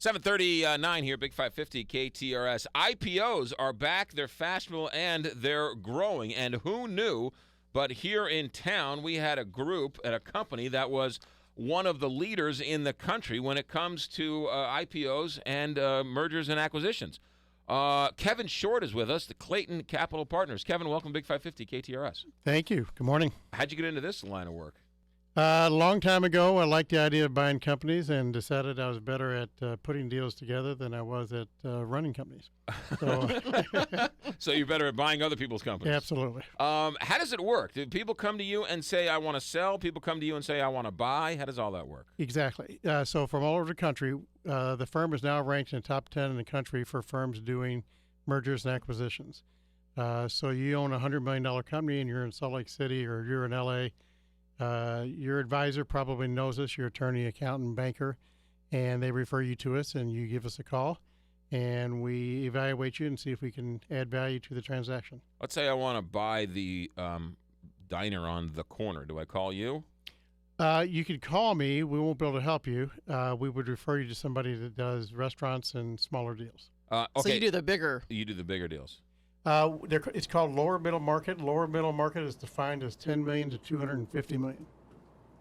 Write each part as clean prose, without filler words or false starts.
7:39 here, Big 550 KTRS. IPOs are back. They're fashionable and they're growing. And who knew? But here in town, we had a group at a company that was one of the leaders in the country when it comes to IPOs and mergers and acquisitions. Kevin Short is with us, the Clayton Capital Partners. Kevin, welcome to Big 550 KTRS. Thank you. Good morning. How'd you get into this line of work? A long time ago, I liked the idea of buying companies and decided I was better at putting deals together than I was at running companies. So, So you're better at buying other people's companies? Absolutely. How does it work? Do people come to you and say, I want to sell? People come to you and say, I want to buy? How does all that work? Exactly. So from all over the country, the firm is now ranked in the top 10 in the country for firms doing mergers and acquisitions. So you own a $100 million company and you're in Salt Lake City or you're in L.A., your advisor probably knows us, your attorney, accountant, banker, and they refer you to us and you give us a call and we evaluate you and see if we can add value to the transaction. Let's say I want to buy the diner on the corner. Do I call you? You could call me. We won't be able to help you. We would refer you to somebody that does restaurants and smaller deals. Okay. So you do the bigger. You do the bigger deals. It's called lower middle market. Lower middle market is defined as 10 million to 250 million.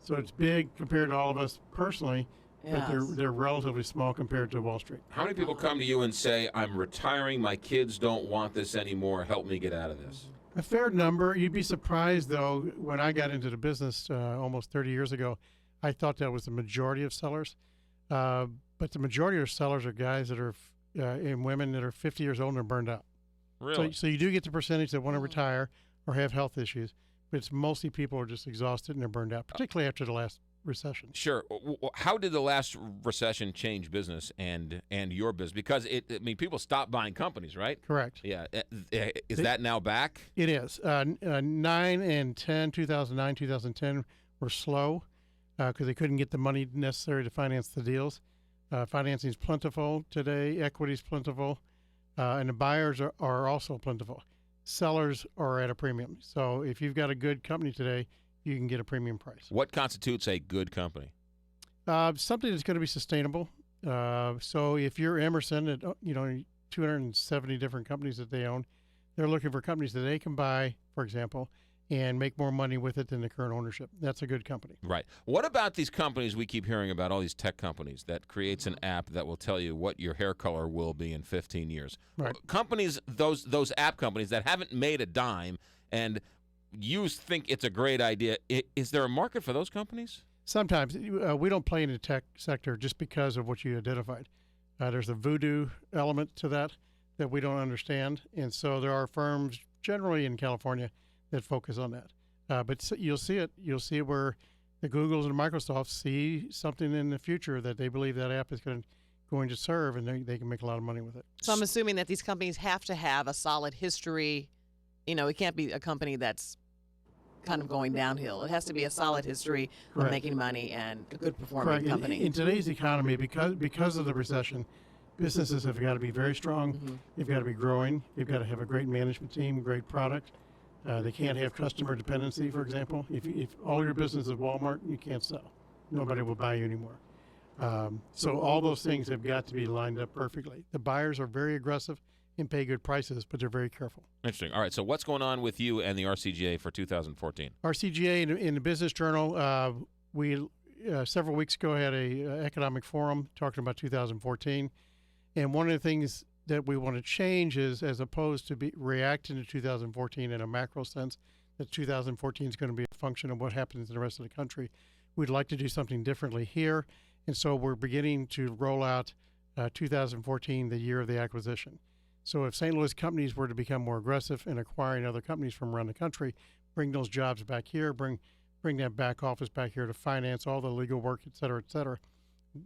So it's big compared to all of us personally, Yes. but they're relatively small compared to Wall Street. How many people come to you and say, I'm retiring, my kids don't want this anymore, help me get out of this? A fair number. You'd be surprised, though, when I got into the business almost 30 years ago, I thought that was the majority of sellers. But the majority of sellers are guys that are and women that are 50 years old and are burned out. Really? So you do get the percentage that want to retire or have health issues, but it's mostly people who are just exhausted and they're burned out, particularly after the last recession. Sure. How did the last recession change business and your business? Because people stopped buying companies, right? Correct. Yeah. Is that now back? It is. 2009, 2010 were slow because they couldn't get the money necessary to finance the deals. Financing is plentiful today. Equity is plentiful. And the buyers are also plentiful. Sellers are at a premium. So if you've got a good company today, you can get a premium price. What constitutes a good company? Something that's going to be sustainable. So if you're Emerson, at 270 different companies that they own, they're looking for companies that they can buy, for example, and make more money with it than the current ownership. That's a good company. Right. What about these companies we keep hearing about, all these tech companies that creates an app that will tell you what your hair color will be in 15 years? Right. Companies, those app companies that haven't made a dime and you think it's a great idea, is there a market for those companies? Sometimes. We don't play in the tech sector just because of what you identified. There's a voodoo element to that we don't understand. And so there are firms generally in California that focus on that. But you'll see it. You'll see it where the Googles and Microsofts see something in the future that they believe that app is going to serve, and they can make a lot of money with it. So I'm assuming that these companies have to have a solid history. It can't be a company that's kind of going downhill. It has to be a solid history of making money and a good performing company. In today's economy, because of the recession, businesses have got to be very strong. Mm-hmm. They've got to be growing. They've got to have a great management team, great product. They can't have customer dependency, for example. If all your business is Walmart, you can't sell. Nobody will buy you anymore. So all those things have got to be lined up perfectly. The buyers are very aggressive and pay good prices, but they're very careful. Interesting. All right, so what's going on with you and the RCGA for 2014? RCGA in the Business Journal, we several weeks ago had a economic forum talking about 2014. And one of the things that we want to change is, as opposed to reacting to 2014 in a macro sense, that 2014 is going to be a function of what happens in the rest of the country. We'd like to do something differently here, and so we're beginning to roll out 2014, the year of the acquisition. So if St. Louis companies were to become more aggressive in acquiring other companies from around the country, bring those jobs back here, bring that back office back here to finance all the legal work, et cetera,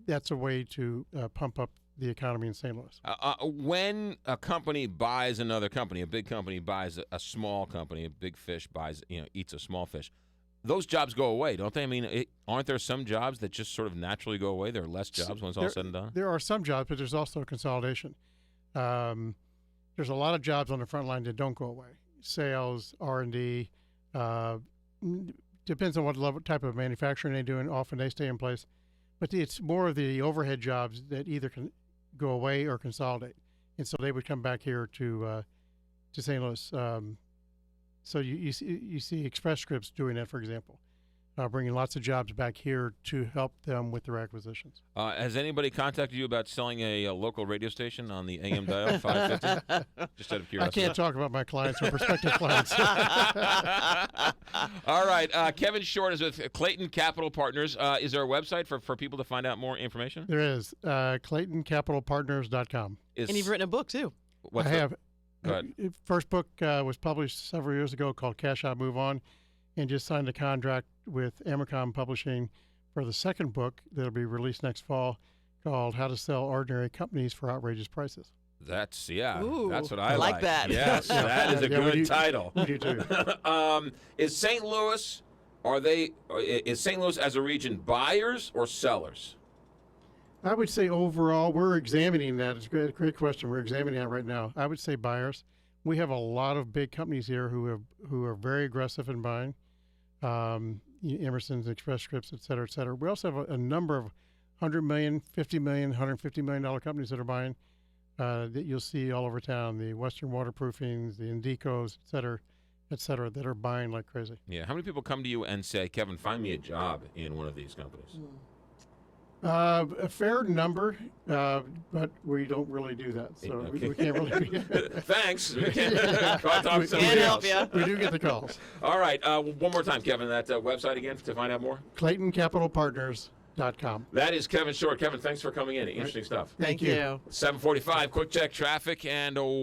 that's a way to pump up the economy in St. Louis. When a company buys another company, a big company buys a small company, a big fish eats a small fish, those jobs go away, don't they? I mean, aren't there some jobs that just sort of naturally go away? There are less jobs when it's all said and done? There are some jobs, but there's also consolidation. There's a lot of jobs on the front line that don't go away. Sales, R&D, depends on what type of manufacturing they're doing. Often they stay in place. But it's more of the overhead jobs that either go away or consolidate, and so they would come back here to St. Louis. So you see Express Scripts doing that, for example, bringing lots of jobs back here to help them with their acquisitions. Has anybody contacted you about selling a local radio station on the AM dial 550? Just out of I curiosity. can't talk about my clients or prospective clients. All right. Kevin Short is with Clayton Capital Partners. Is there a website for people to find out more information? There is ClaytonCapitalPartners.com. And you've written a book too. What's I have. Go ahead. First book was published several years ago called Cash Out, Move On, and just signed a contract with Amercom Publishing for the second book that'll be released next fall called How to Sell Ordinary Companies for Outrageous Prices. That's Ooh, that's what I like that. Yes, that is a good title. We do too. Is St. Louis, is St. Louis as a region buyers or sellers? I would say overall, we're examining that. It's a great question. We're examining that right now. I would say buyers. We have a lot of big companies here who are very aggressive in buying. Emerson's, Express Scripts, et cetera, et cetera. We also have a number of $100 million, $50 million, $150 million companies that are buying that you'll see all over town. The Western Waterproofings, the Indicos, et cetera, that are buying like crazy. Yeah. How many people come to you and say, Kevin, find me a job in one of these companies? A fair number, but we don't really do that, so Okay. we can't really. Thanks. We can't talk to Can't somebody help else. you. We do get the calls. All right. One more time, Kevin, that website again to find out more. ClaytonCapitalPartners.com. That is Kevin Short. Kevin, thanks for coming in. Interesting stuff. Thank you. 7:45. Quick check traffic and